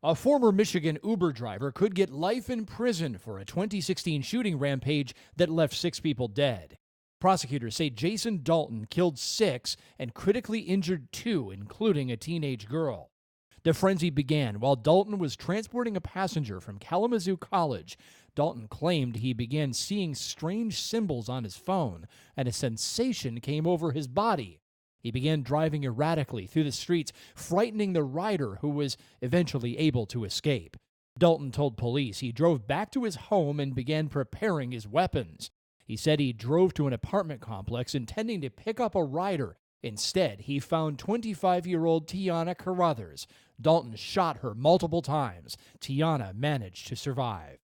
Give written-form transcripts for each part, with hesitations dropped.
A former Michigan Uber driver could get life in prison for a 2016 shooting rampage that left 6 people dead. Prosecutors say Jason Dalton killed 6 and critically injured 2, including a teenage girl. The frenzy began while Dalton was transporting a passenger from Kalamazoo College. Dalton claimed he began seeing strange symbols on his phone, and a sensation came over his body. He began driving erratically through the streets, frightening the rider, who was eventually able to escape. Dalton told police he drove back to his home and began preparing his weapons. He said he drove to an apartment complex intending to pick up a rider. Instead, he found 25-year-old Tiana Carruthers. Dalton shot her multiple times. Tiana managed to survive.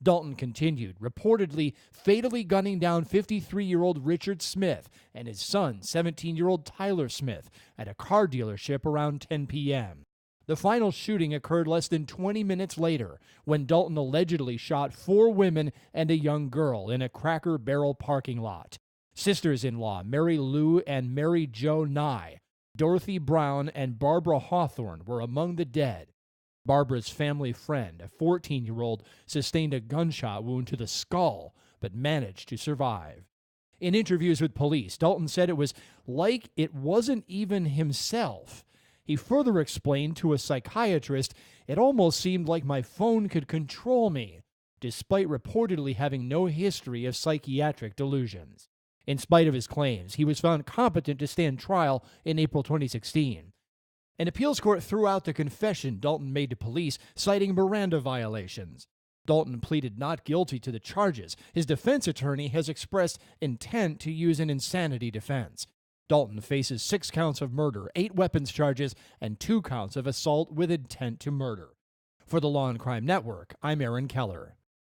Dalton continued, reportedly fatally gunning down 53-year-old Richard Smith and his son, 17-year-old Tyler Smith, at a car dealership around 10 p.m. The final shooting occurred less than 20 minutes later, when Dalton allegedly shot 4 women and a young girl in a Cracker Barrel parking lot. Sisters-in-law Mary Lou and Mary Jo Nye, Dorothy Brown, and Barbara Hawthorne were among the dead. Barbara's family friend, a 14-year-old, sustained a gunshot wound to the skull, but managed to survive. In interviews with police, Dalton said it was like it wasn't even himself. He further explained to a psychiatrist, "It almost seemed like my phone could control me," despite reportedly having no history of psychiatric delusions. In spite of his claims, he was found competent to stand trial in April 2016. An appeals court threw out the confession Dalton made to police, citing Miranda violations. Dalton pleaded not guilty to the charges. His defense attorney has expressed intent to use an insanity defense. Dalton faces 6 counts of murder, 8 weapons charges, and 2 counts of assault with intent to murder. For the Law and Crime Network, I'm Aaron Keller.